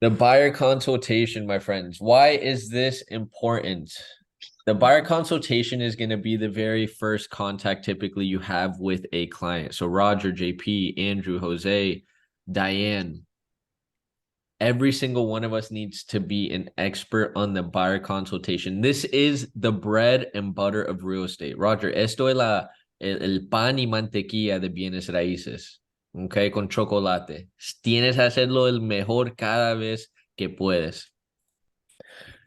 The buyer consultation, my friends. Why is this important? The buyer consultation is going to be the very first contact typically you have with a client. So Roger, JP, Andrew, Jose, Diane, every single one of us needs to be an expert on the buyer consultation. This is the bread and butter of real estate. Roger, esto es el pan y mantequilla de bienes raíces. Ok, con chocolate. Tienes que hacerlo el mejor cada vez que puedes.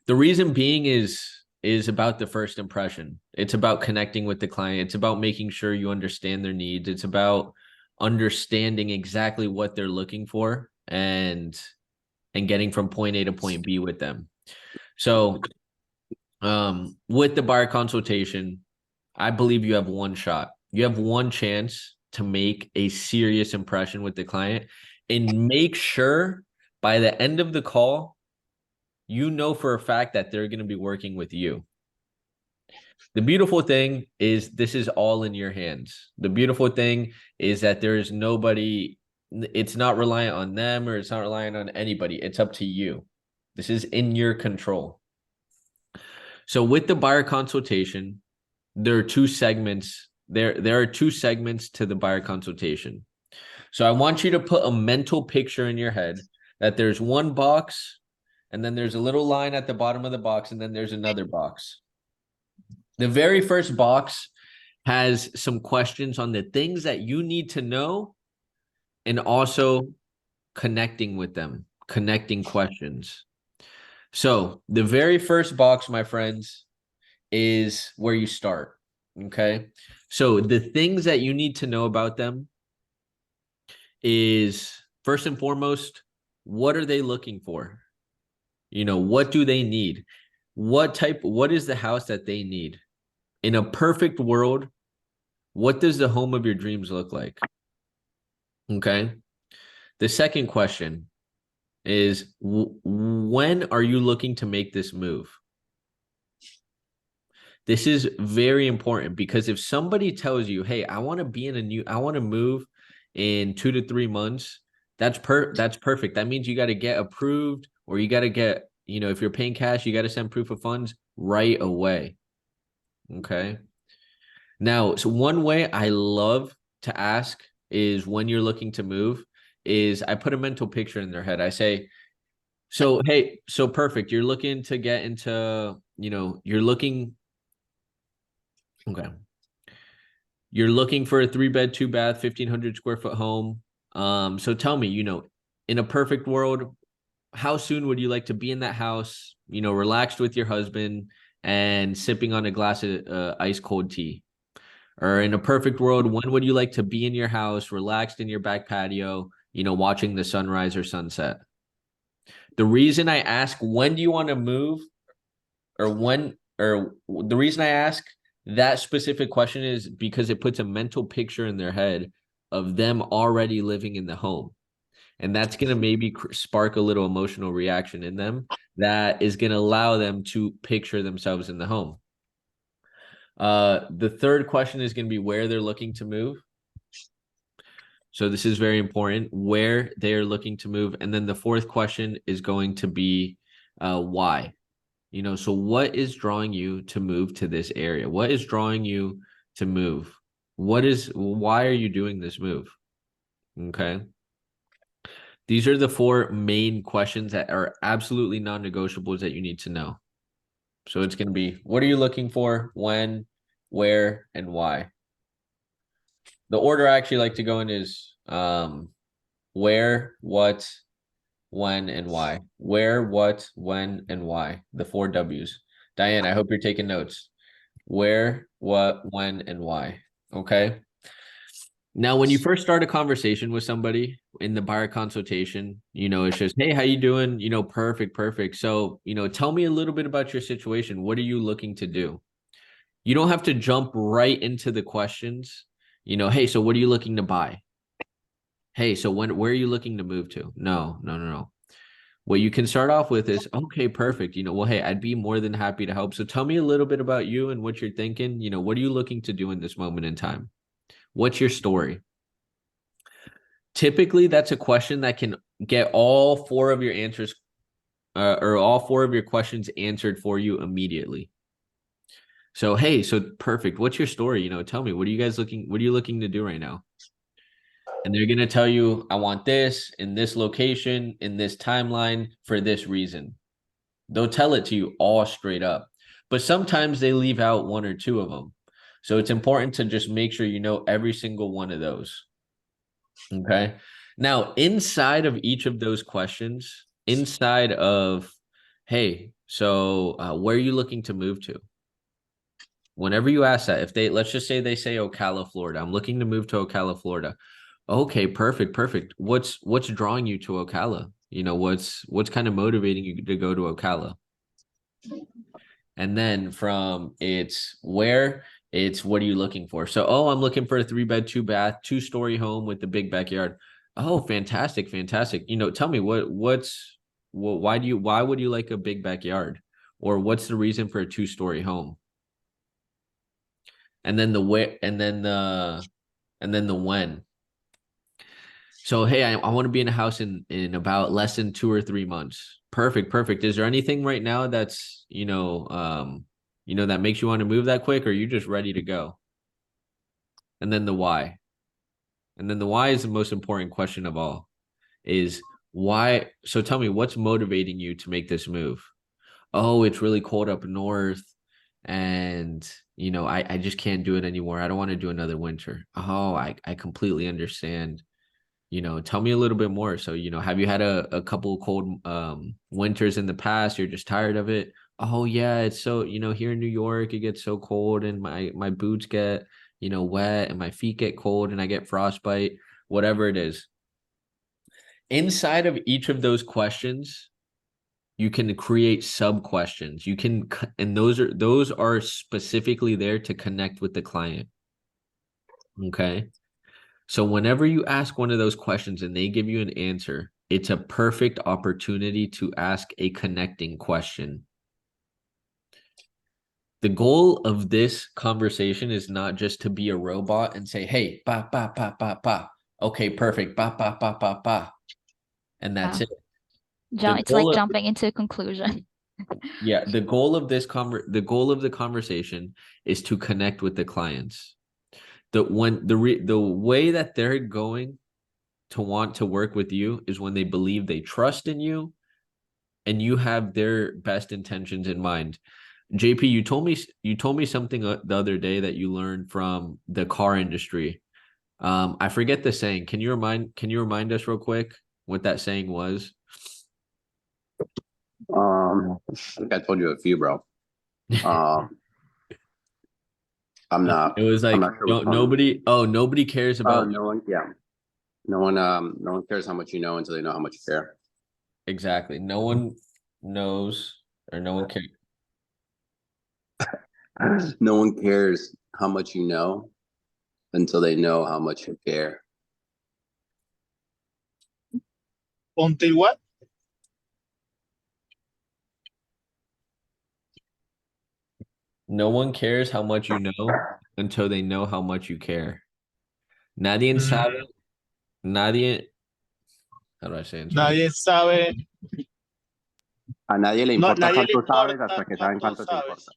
The reason being is about the first impression. It's about connecting with the client. It's about making sure you understand their needs. It's about understanding exactly what they're looking for and getting from point A to point B with them. So, with the buyer consultation, I believe you have one shot. You have one chance to make a serious impression with the client and make sure by the end of the call, you know for a fact that they're going to be working with you. The beautiful thing is this is all in your hands. The beautiful thing is that there's nobody, it's not reliant on them or it's not reliant on anybody. It's up to you. This is in your control. So with the buyer consultation, there are two segments. There are two segments to the buyer consultation. So I want you to put a mental picture in your head that there's one box and then there's a little line at the bottom of the box and then there's another box. The very first box has some questions on the things that you need to know and also connecting with them, connecting questions. So the very first box, my friends, is where you start. Okay. So the things that you need to know about them is first and foremost, what are they looking for? What do they need? What is the house that they need? In a perfect world, what does the home of your dreams look like? Okay. The second question is when are you looking to make this move? This is very important because if somebody tells you, hey, I want to move in 2 to 3 months, that's perfect. That means you got to get approved or you got to get, if you're paying cash, you got to send proof of funds right away. Okay. Now, so one way I love to ask is when you're looking to move is I put a mental picture in their head. I say, so, hey, so perfect. You're looking to get into, okay. You're looking for a 3-bed, 2-bath, 1,500 square foot home. So tell me, in a perfect world, how soon would you like to be in that house, relaxed with your husband and sipping on a glass of ice cold tea? Or in a perfect world, when would you like to be in your house, relaxed in your back patio, watching the sunrise or sunset? The reason I ask, when do you want to move? Or the reason I ask that specific question is because it puts a mental picture in their head of them already living in the home. And that's going to maybe spark a little emotional reaction in them that is going to allow them to picture themselves in the home. The third question is going to be where they're looking to move. So this is very important, where they are looking to move. And then the fourth question is going to be why. So what is drawing you to move to this area? What is drawing you to move? Why are you doing this move? Okay. These are the four main questions that are absolutely non-negotiables that you need to know. So it's going to be, what are you looking for, when, where, and why? The order I actually like to go in is where, what, when, and why. Where, what, when, and why. The 4 W's. Diane, I hope you're taking notes. Where, what, when, and why. Okay. Now, when you first start a conversation with somebody in the buyer consultation, it's just, hey, how you doing? Perfect. So, tell me a little bit about your situation. What are you looking to do? You don't have to jump right into the questions. Hey, so what are you looking to buy? Hey, so where are you looking to move to? No. What you can start off with is, okay, perfect. Well, hey, I'd be more than happy to help. So tell me a little bit about you and what you're thinking. What are you looking to do in this moment in time? What's your story? Typically, that's a question that can get all 4 of your answers or all four of your questions answered for you immediately. So, hey, so perfect. What's your story? Tell me, what are you looking to do right now? And they're going to tell you, I want this in this location, in this timeline for this reason. They'll tell it to you all straight up. But sometimes they leave out one or two of them. So it's important to just make sure you know every single one of those. Okay. Now, inside of each of those questions, inside of, hey, so where are you looking to move to? Whenever you ask that, if let's just say they say Ocala, Florida, I'm looking to move to Ocala, Florida. Okay, perfect, perfect. What's drawing you to Ocala? What's kind of motivating you to go to Ocala? And then from it's what are you looking for? So, I'm looking for a 3-bed, 2-bath, 2-story home with a big backyard. Oh, fantastic, fantastic. Tell me why would you like a big backyard? Or what's the reason for a 2-story home? And then the way, and then the when. So, hey, I want to be in a house in about less than 2 or 3 months. Perfect, perfect. Is there anything right now that's, that makes you want to move that quick, or are you just ready to go? And then the why. And then the why is the most important question of all, is why. So tell me, what's motivating you to make this move? Oh, it's really cold up north. And, I just can't do it anymore. I don't want to do another winter. Oh, I completely understand. Tell me a little bit more. So, have you had a couple of cold winters in the past? You're just tired of it. Oh yeah, it's so, here in New York, it gets so cold and my boots get, wet and my feet get cold and I get frostbite, whatever it is. Inside of each of those questions, you can create sub questions. And those are specifically there to connect with the client. Okay. So whenever you ask one of those questions and they give you an answer, it's a perfect opportunity to ask a connecting question. The goal of this conversation is not just to be a robot and say, hey, ba, ba, ba, ba, ba. Okay, perfect. Ba, ba, ba, ba, ba. And that's it. It's like jumping into a conclusion. Yeah, the goal of the conversation is to connect with the clients. The way that they're going to want to work with you is when they believe they trust in you and you have their best intentions in mind. JP, you told me something the other day that you learned from the car industry. I forget the saying. Can you remind us real quick what that saying was? I think I told you a few, bro. I'm not. It was like, I'm not sure nobody cares about. no one. Yeah, no one cares how much you know until they know how much you care. Exactly. No one knows or no one cares. No one cares how much you know until they know how much you care. Until what? No one cares how much you know until they know how much you care. Nadie sabe, nadie, how do I say it? Nadie sabe. A nadie le No, importa nadie le cuánto sabes importa hasta que saben cuánto cuánto te sabes. importa.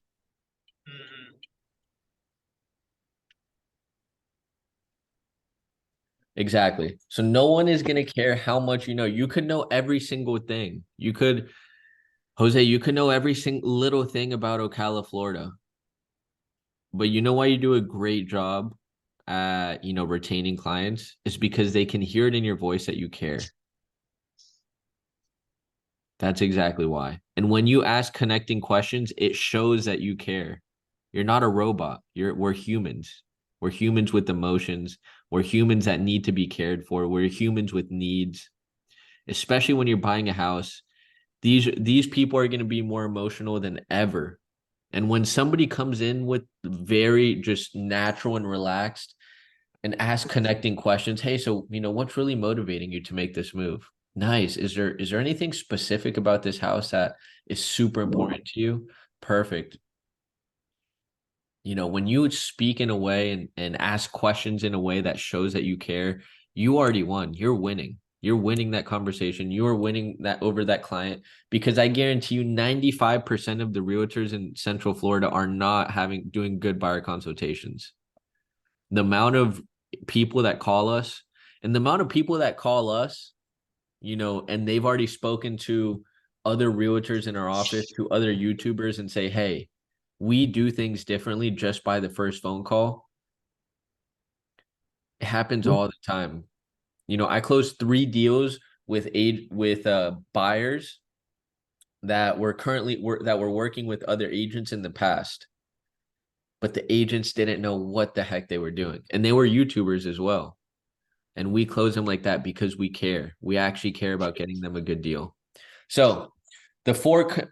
Exactly. So no one is going to care how much you know. You could know every single thing. Jose, you could know every single little thing about Ocala, Florida. But you know why you do a great job at, retaining clients? It's because they can hear it in your voice that you care. That's exactly why. And when you ask connecting questions, it shows that you care. You're not a robot. We're humans. We're humans with emotions. We're humans that need to be cared for. We're humans with needs. Especially when you're buying a house, these people are going to be more emotional than ever. And when somebody comes in with very just natural and relaxed and ask connecting questions, hey, so what's really motivating you to make this move? Nice. Is there anything specific about this house that is super important to you? Perfect. When you speak in a way and ask questions in a way that shows that you care, you already won. You're winning. You're winning that conversation. You're winning that over that client, because I guarantee you 95% of the realtors in Central Florida are not doing good buyer consultations. The amount of people that call us and the amount of people that call us, and they've already spoken to other realtors in our office, to other YouTubers, and say, hey, we do things differently just by the first phone call. It happens all the time. I closed 3 deals with buyers that were working with other agents in the past, but the agents didn't know what the heck they were doing, and they were YouTubers as well. And we close them like that because we care. We actually care about getting them a good deal. So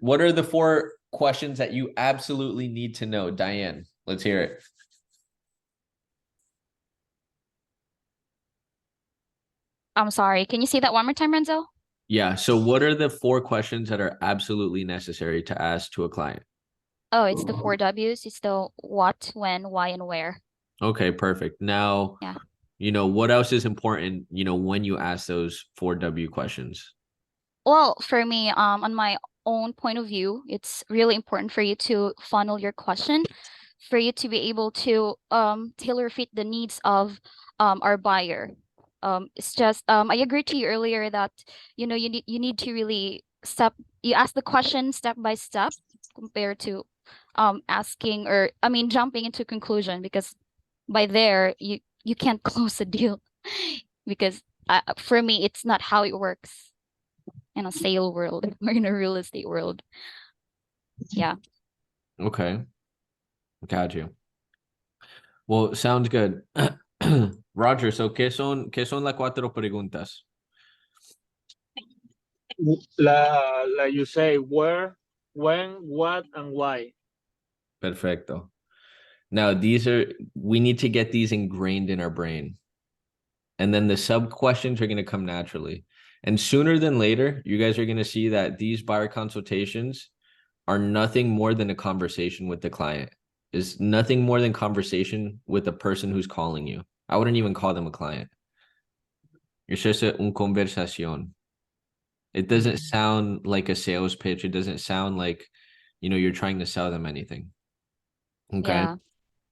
what are the 4 questions that you absolutely need to know? Diane, let's hear it. I'm sorry. Can you say that one more time, Renzo? Yeah. So what are the 4 questions that are absolutely necessary to ask to a client? Oh, it's the 4 W's. It's the what, when, why, and where. Okay, perfect. Now, Yeah. What else is important, when you ask those 4W questions? Well, for me, on my own point of view, it's really important for you to funnel your question, for you to be able to tailor fit the needs of our buyer. It's just I agree to you earlier that you need to really you ask the question step by step compared to asking, or I mean jumping into conclusion, because by there you can't close a deal because for me it's not how it works in a sale world or in a real estate world. Yeah. Okay. Got you. Well, sounds good. Roger, so ¿qué son las 4 preguntas? Like you say, where, when, what, and why. Perfecto. Now, we need to get these ingrained in our brain. And then the sub questions are going to come naturally. And sooner than later, you guys are going to see that these buyer consultations are nothing more than a conversation with the client. Is nothing more than conversation with the person who's calling you. I wouldn't even call them a client. It's just un conversación. It doesn't sound like a sales pitch. It doesn't sound like, you're trying to sell them anything. Okay. Yeah.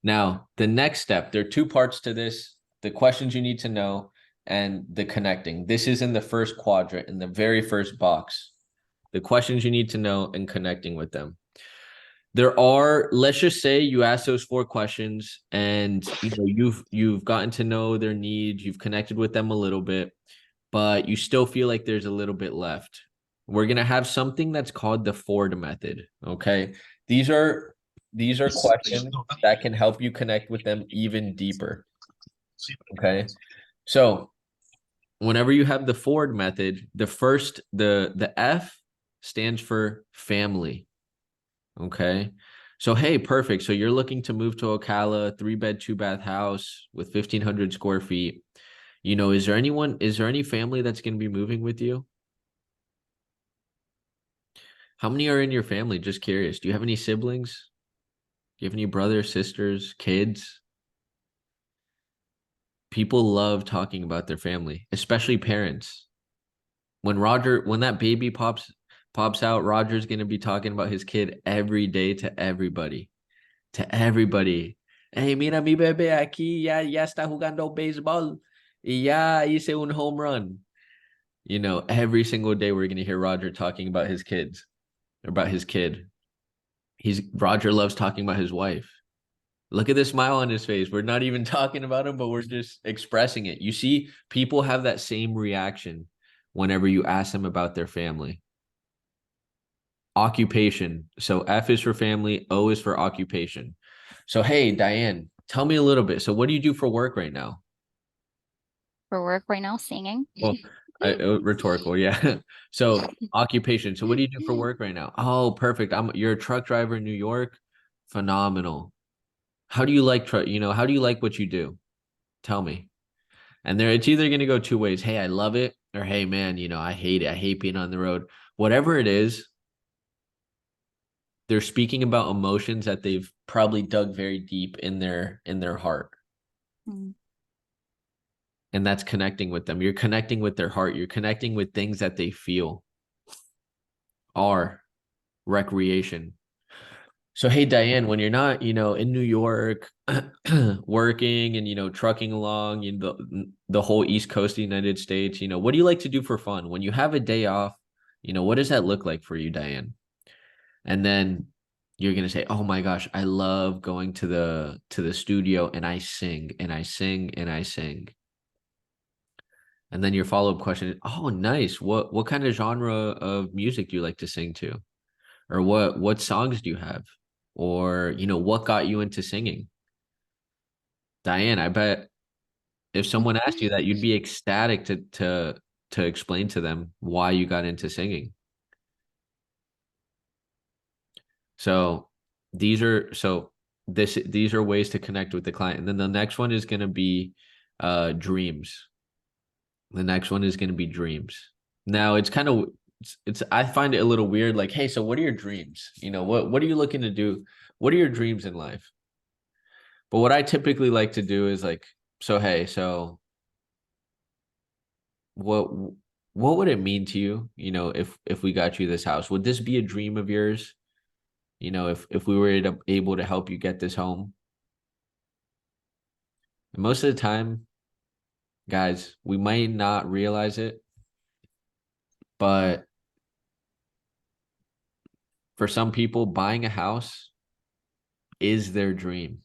Now, the next step, there are 2 parts to this: the questions you need to know and the connecting. This is in the first quadrant, in the very first box. The questions you need to know and connecting with them. Let's just say you ask those 4 questions and you've gotten to know their needs, you've connected with them a little bit, but you still feel like there's a little bit left. We're going to have something that's called the Ford method. Okay. These are questions that can help you connect with them even deeper. Okay. So whenever you have the Ford method, the F stands for family. Okay. So, hey, perfect. So you're looking to move to Ocala, 3-bed, 2-bath house with 1,500 square feet. Is there any family that's going to be moving with you? How many are in your family? Just curious. Do you have any siblings? Do you have any brothers, sisters, kids? People love talking about their family, especially parents. When that baby pops out, Roger's going to be talking about his kid every day to everybody. Hey, mira mi bebé aquí, ya está jugando béisbol. Y ya hice un home run. Every single day we're going to hear Roger talking about his kids, or about his kid. Roger loves talking about his wife. Look at the smile on his face. We're not even talking about him, but we're just expressing it. You see, people have that same reaction whenever you ask them about their family. Occupation. So F is for family, O is for occupation. So, hey, Diane, tell me a little bit. So what do you do for work right now? For work right now, singing. Well, rhetorical, yeah. So occupation. So what do you do for work right now? Oh, perfect. You're a truck driver in New York. Phenomenal. How do you like how do you like what you do? Tell me. And it's either going to go 2 ways. Hey, I love it. Or, hey, man, I hate it. I hate being on the road. Whatever it is, they're speaking about emotions that they've probably dug very deep in their heart. Mm. And that's connecting with them. You're connecting with their heart. You're connecting with things that they feel are recreation. So, hey, Diane, when you're not, in New York working and, trucking along, the whole East Coast of the United States, what do you like to do for fun? When you have a day off, what does that look like for you, Diane? And then you're going to say, oh my gosh, I love going to the studio and I sing and I sing and I sing. And then your follow-up question is, oh, nice. What kind of genre of music do you like to sing to? Or what songs do you have? Or, what got you into singing? Diane, I bet if someone asked you that, you'd be ecstatic to explain to them why you got into singing. So these are ways to connect with the client. And then the next one is going to be dreams. The next one is going to be dreams. Now it's kind of I find it a little weird, like, hey, so what are your dreams? What are you looking to do? What are your dreams in life? But what I typically like to do is like, so hey, so what would it mean to you, if we got you this house? Would this be a dream of yours? If we were able to help you get this home? And most of the time, guys, we might not realize it, but for some people, buying a house is their dream.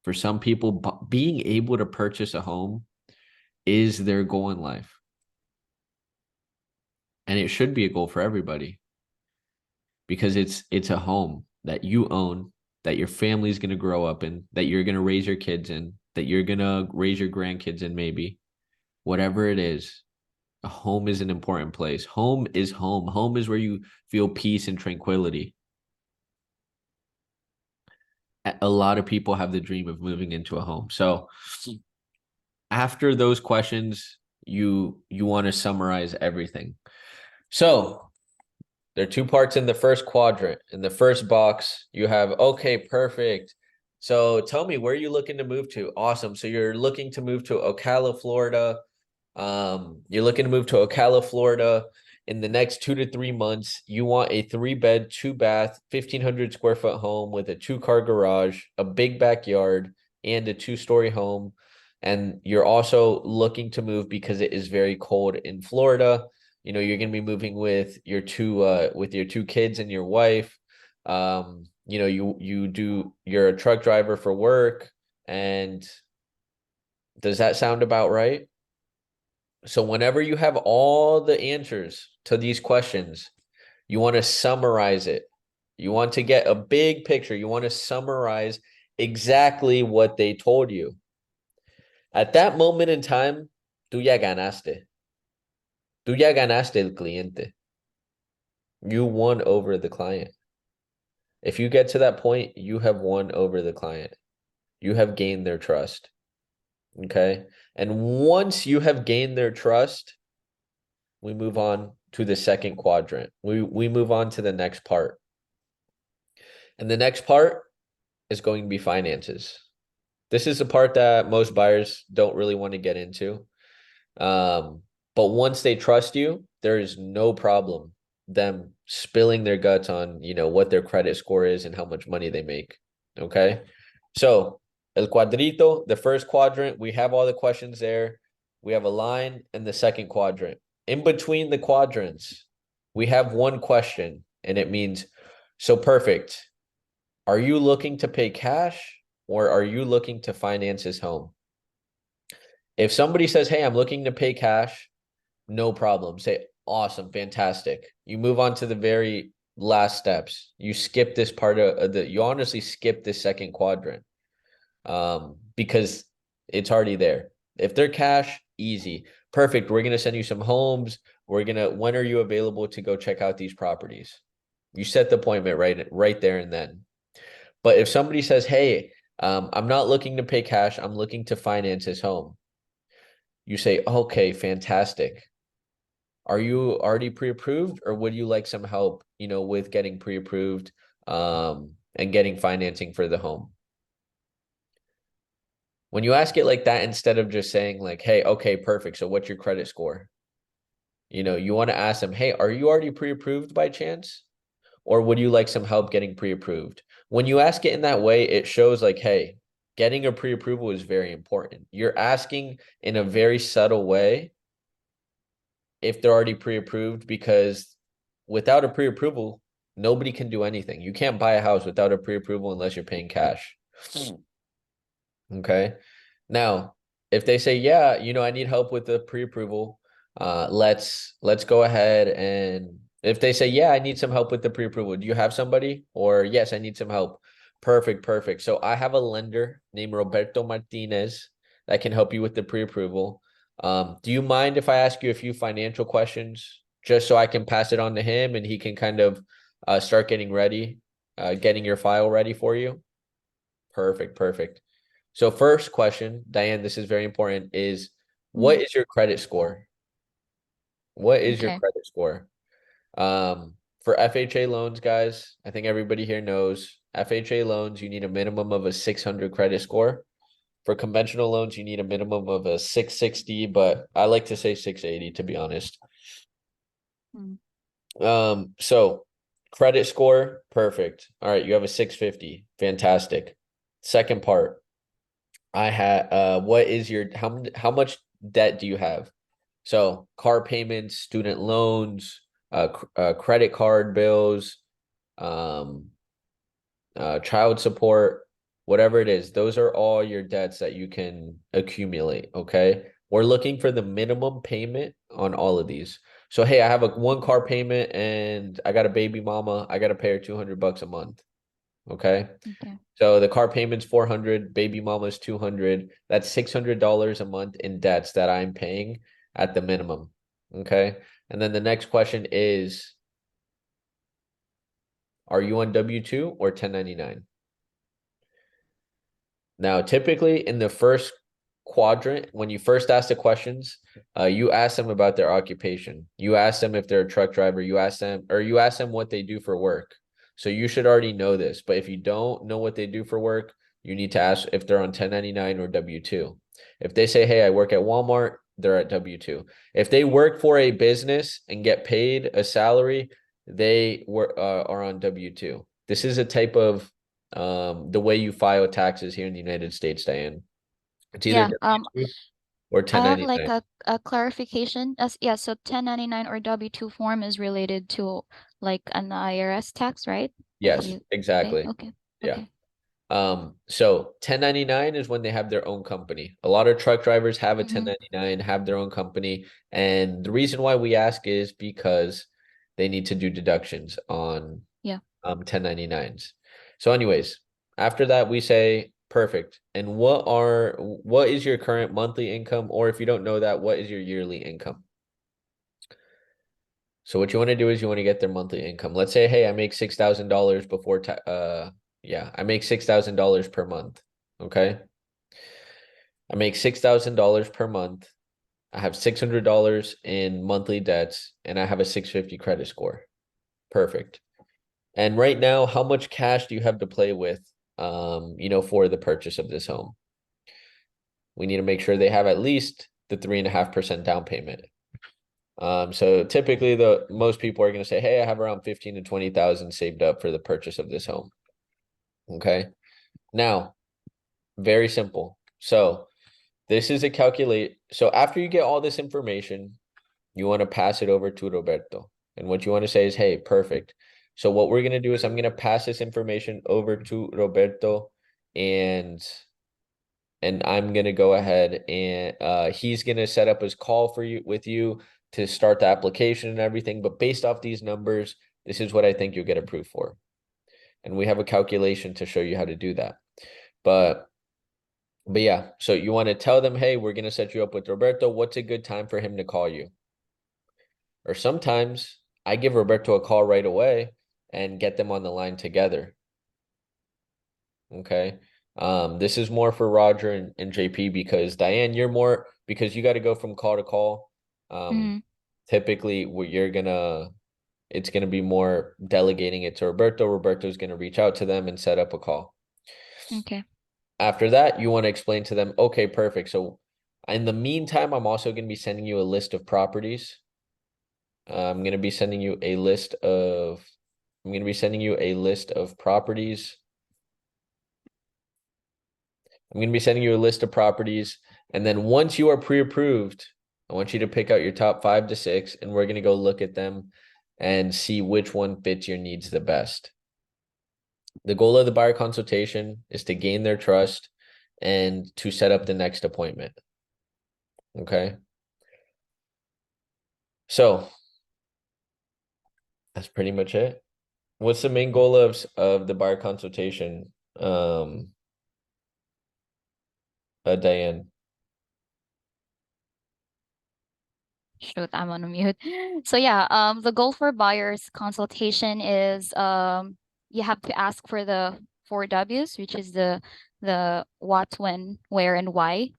For some people, being able to purchase a home is their goal in life. And it should be a goal for everybody, because it's a home that you own, that your family's going to grow up in, that you're going to raise your kids in, that you're going to raise your grandkids in, maybe. Whatever it is, a home is an important place. Home is home. Home is where you feel peace and tranquility. A lot of people have the dream of moving into a home. So after those questions, you want to summarize everything. So there are two parts in the first quadrant. In the first box, you have, okay, perfect. So tell me, where are you looking to move to? Awesome. So you're looking to move to Ocala, Florida. You're looking to move to Ocala, Florida in the next 2 to 3 months. You want a 3-bed, 2-bath, 1,500 square foot home with a 2-car garage, a big backyard, and a 2-story home. And you're also looking to move because it is very cold in Florida. You're going to be moving with your two kids and your wife. You're a truck driver for work. And does that sound about right? So whenever you have all the answers to these questions, you want to summarize it. You want to get a big picture. You want to summarize exactly what they told you. At that moment in time, tú ya ganaste. Tú ya ganaste el cliente. You won over the client. If you get to that point, you have won over the client. You have gained their trust. Okay? And once you have gained their trust, we move on to the second quadrant. We move on to the next part. And the next part is going to be finances. This is the part that most buyers don't really want to get into. But once they trust you, there is no problem them spilling their guts on, what their credit score is and how much money they make. Okay? So El cuadrito, the first quadrant, we have all the questions there. We have a line in the second quadrant. In between the quadrants, we have one question, and it means, so perfect. Are you looking to pay cash, or are you looking to finance his home? If somebody says, hey, I'm looking to pay cash, no problem. Say, awesome, fantastic. You move on to the very last steps. You skip this part you honestly skip this second quadrant. Because it's already there. If they're cash, easy. Perfect. We're going to send you some homes. When are you available to go check out these properties? You set the appointment right there and then. But if somebody says, hey, I'm not looking to pay cash, I'm looking to finance his home. You say, okay, fantastic. Are you already pre-approved, or would you like some help, with getting pre-approved, and getting financing for the home? When you ask it like that, instead of just saying like, hey, okay, perfect. So what's your credit score? You know, you want to ask them, hey, are you already pre-approved by chance? Or would you like some help getting pre-approved? When you ask it in that way, it shows like, hey, getting a pre-approval is very important. You're asking in a very subtle way if they're already pre-approved, because without a pre-approval, nobody can do anything. You can't buy a house without a pre-approval unless you're paying cash. Okay. Now, if they say, yeah, you know, I need help with the pre-approval, let's go ahead, and if they say, yeah, I need some help with the pre-approval, do you have somebody? Or yes, I need some help. Perfect, perfect. So I have a lender named Roberto Martinez that can help you with the pre-approval. Do you mind if I ask you a few financial questions just so I can pass it on to him and he can kind of start getting ready, getting your file ready for you? Perfect, perfect. So first question, Diane, this is very important, is what is your credit score? What is your Okay. credit score? For FHA loans, guys, I think everybody here knows FHA loans, you need a minimum of a 600 credit score. For conventional loans, you need a minimum of a 660, but I like to say 680 to be honest. So credit score, perfect. All right, you have a 650. Fantastic. Second part, I had what is your how much debt do you have? So car payments, student loans, credit card bills, um, child support, whatever it is, those are all your debts that you can accumulate. Okay. We're looking for the minimum payment on all of these. So, hey, I have a one car payment and I got a baby mama. I got to pay her $200 a month. Okay. Okay. So the car payment's 400, baby mama's 200. That's $600 a month in debts that I'm paying at the minimum. Okay. And then the next question is, are you on W-2 or 1099? Now, typically in the first quadrant, when you first ask the questions, you ask them about their occupation. You ask them if they're a truck driver. You ask them what they do for work. So you should already know this. But if you don't know what they do for work, you need to ask if they're on 1099 or W-2. If they say, hey, I work at Walmart, they're at W-2. If they work for a business and get paid a salary, they are on W-2. This is a type of the way you file taxes here in the United States, Diane. It's either Yeah. W-2 or I have like 1099. a clarification. As yeah, so 1099 or W-2 form is related to like an IRS tax, right? If Yes, you say exactly. okay. Yeah. Okay. So 1099 is when they have their own company. A lot of truck drivers have a Mm-hmm. 1099, have their own company. And the reason why we ask is because they need to do deductions on Yeah. 1099s. So anyways, after that we say perfect. And what is your current monthly income? Or if you don't know that, what is your yearly income? So what you want to do is you want to get their monthly income. Let's say, hey, I make $6,000 before I make $6,000 per month. Okay. I make $6,000 per month. I have $600 in monthly debts and I have a 650 credit score. Perfect. And right now, how much cash do you have to play with, for the purchase of this home? We need to make sure they have at least the 3.5% down payment. So typically the most people are going to say, hey, I have around 15 to 20,000 saved up for the purchase of this home. Okay. Now, very simple. So this is a calculate. So after you get all this information, you want to pass it over to Roberto. And what you want to say is, hey, perfect. So what we're going to do is I'm going to pass this information over to Roberto, and I'm going to go ahead and he's going to set up his call for you with you to start the application and everything. But based off these numbers, this is what I think you'll get approved for. And we have a calculation to show you how to do that. But yeah, so you want to tell them, hey, we're going to set you up with Roberto. What's a good time for him to call you? Or sometimes I give Roberto a call right away and get them on the line together. Okay. This is more for Roger and JP, because Diane, you're more, because you got to go from call to call. Typically it's gonna be more delegating it to Roberto. Roberto's gonna reach out to them and set up a call. Okay. after that, you want to explain to them, okay, perfect. So in the meantime, I'm also going to be sending you a list of properties. I'm going to be sending you a list of properties. I'm going to be sending you a list of properties. And then once you are pre-approved, I want you to pick out your top 5 to 6, and we're going to go look at them and see which one fits your needs the best. The goal of the buyer consultation is to gain their trust and to set up the next appointment. Okay. So that's pretty much it. What's the main goal of the buyer consultation? Diane. Shoot, I'm on mute. So yeah, the goal for buyer's consultation is you have to ask for the 4 W's, which is the what, when, where, and why.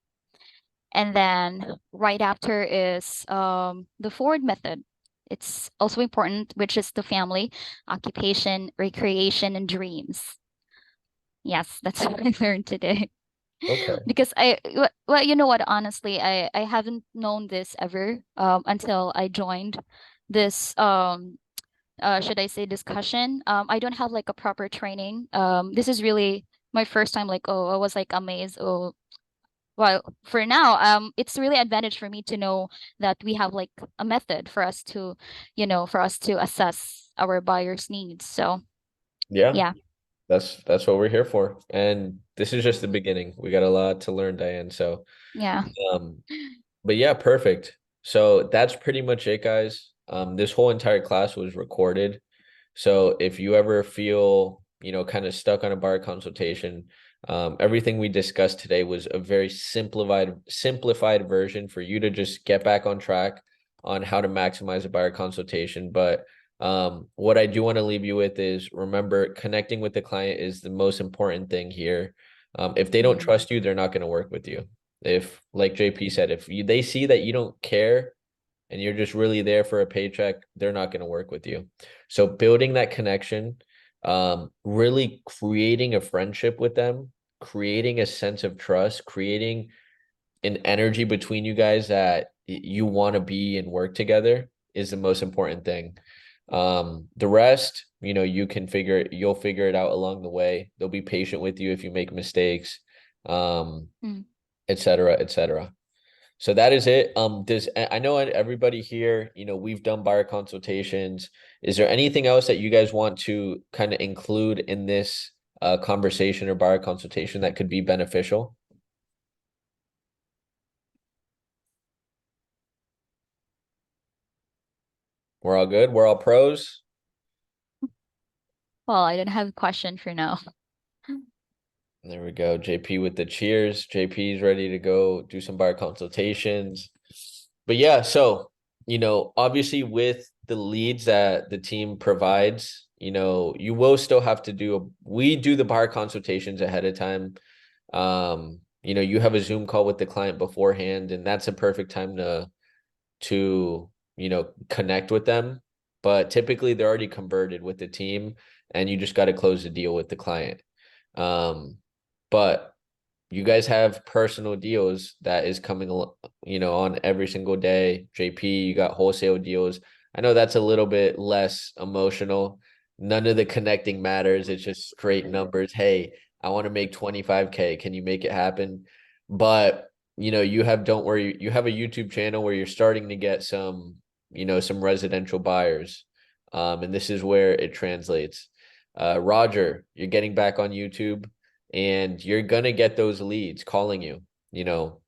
And then right after is the forward method. It's also important, which is the family, occupation, recreation, and dreams. Yes, that's what I learned today. Okay. Because well, you know what, honestly, I haven't known this ever until I joined this should I say discussion. I don't have like a proper training. This is really my first time, like, oh, I was like amazed. Oh, well, for now, it's really advantage for me to know that we have like a method for us to, for us to assess our buyers' needs. So Yeah. yeah. That's what we're here for. And this is just the beginning. We got a lot to learn, Diane. So, Yeah. but yeah, perfect. So that's pretty much it, guys. This whole entire class was recorded. So if you ever feel, kind of stuck on a bar consultation, everything we discussed today was a very simplified version for you to just get back on track on how to maximize a buyer consultation. But what I do want to leave you with is, remember, connecting with the client is the most important thing here. If they don't Mhm. trust you, they're not going to work with you. If, like JP said, they see that you don't care and you're just really there for a paycheck, they're not going to work with you. So building that connection, really creating a friendship with them, creating a sense of trust, creating an energy between you guys that you want to be and work together is the most important thing. The rest, you'll figure it out along the way. They'll be patient with you if you make mistakes, Mm. et cetera, et cetera. So that is it. I know everybody here, we've done buyer consultations. Is there anything else that you guys want to kind of include in this conversation or buyer consultation that could be beneficial? We're all good. We're all pros. Well, I don't have a question for now. There we go. JP with the cheers. JP's ready to go do some buyer consultations. But yeah, so, obviously with the leads that the team provides, you will still have to we do the buyer consultations ahead of time. You have a Zoom call with the client beforehand, and that's a perfect time to connect with them. But typically they're already converted with the team, and you just got to close the deal with the client. But you guys have personal deals that is coming, on every single day. JP, you got wholesale deals. I know that's a little bit less emotional. None of the connecting matters. It's just straight numbers. Hey, I want to make 25K. Can you make it happen? But, don't worry, you have a YouTube channel where you're starting to get some residential buyers. And this is where it translates. Roger, you're getting back on YouTube, and you're going to get those leads calling you. You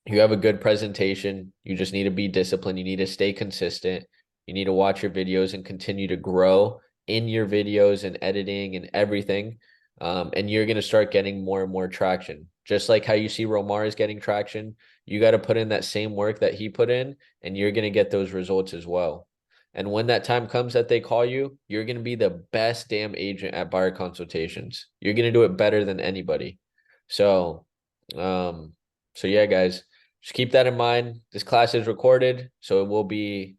have a good presentation. You just need to be disciplined. You need to stay consistent. You need to watch your videos and continue to grow in your videos and editing and everything. And you're going to start getting more and more traction. Just like how you see Romar is getting traction, you got to put in that same work that he put in, and you're going to get those results as well. And when that time comes that they call you, you're going to be the best damn agent at buyer consultations. You're going to do it better than anybody. So, yeah, guys, just keep that in mind. This class is recorded, so it will be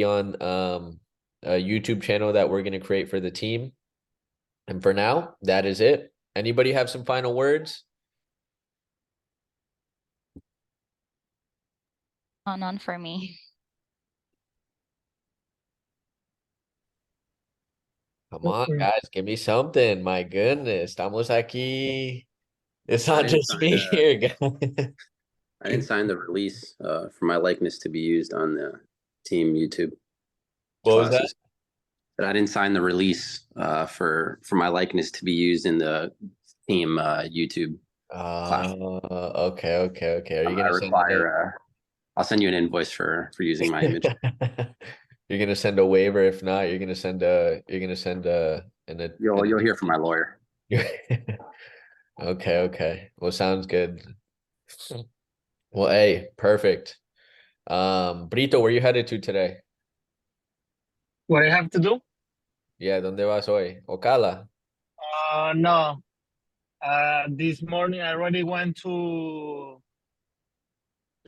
on a YouTube channel that we're going to create for the team. And for now, that is it. Anybody have some final words? None for me. Come on, guys, give me something. My goodness, estamos aquí. It's I not didn't just sign me here, guys. I didn't sign the release for my likeness to be used on the team YouTube What was that? classes. But I didn't sign the release for my likeness to be used in the team YouTube class. Okay. Are you I gonna send a require. I'll send you an invoice for using my image. You're gonna send a waiver. If not, you're gonna send a You'll hear from my lawyer. Okay. Well, sounds good. Well, hey, perfect. Brito, where you headed to today? What I have to do? Yeah, ¿dónde vas hoy? Ocala. No. This morning I already went to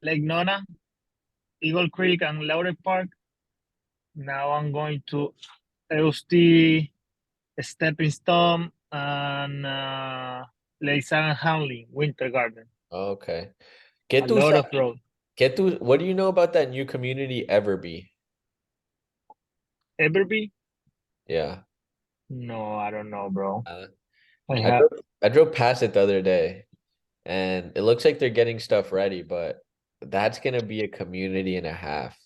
Lake Nona, Eagle Creek, and Laurel Park. Now I'm going to Eusti, Stepping Stone, and Lake San Hanley, Winter Garden. Okay. A lot of road. What do you know about that new community, Everby? Everby? Yeah. No, I don't know, bro. Uh, I I have. drove past it the other day, and it looks like they're getting stuff ready, but that's gonna be a community and a half.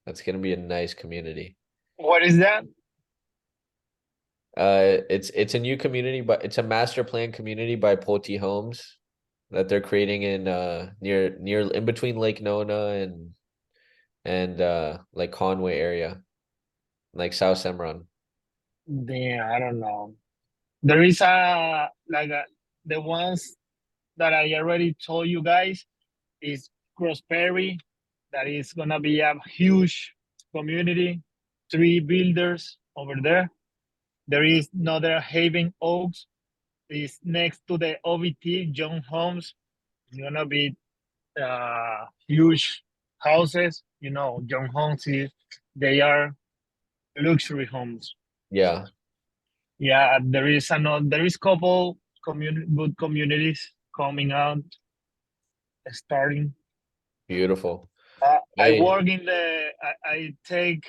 That's gonna be a nice community. What is that? It's a new community, but it's a master plan community by Pulte Homes that they're creating in near in between Lake Nona and like Conway area, like South Semron. Damn, I don't know. There is the ones that I already told you guys is Cross Perry. That is gonna be a huge community. 3 builders over there. There is another Haven Oaks. Is next to the OVT John Homes. It's gonna be huge houses. You know, John Homes they are luxury homes. Yeah, Yeah, there is couple good communities coming out, starting. beautiful. I Hey, work in I take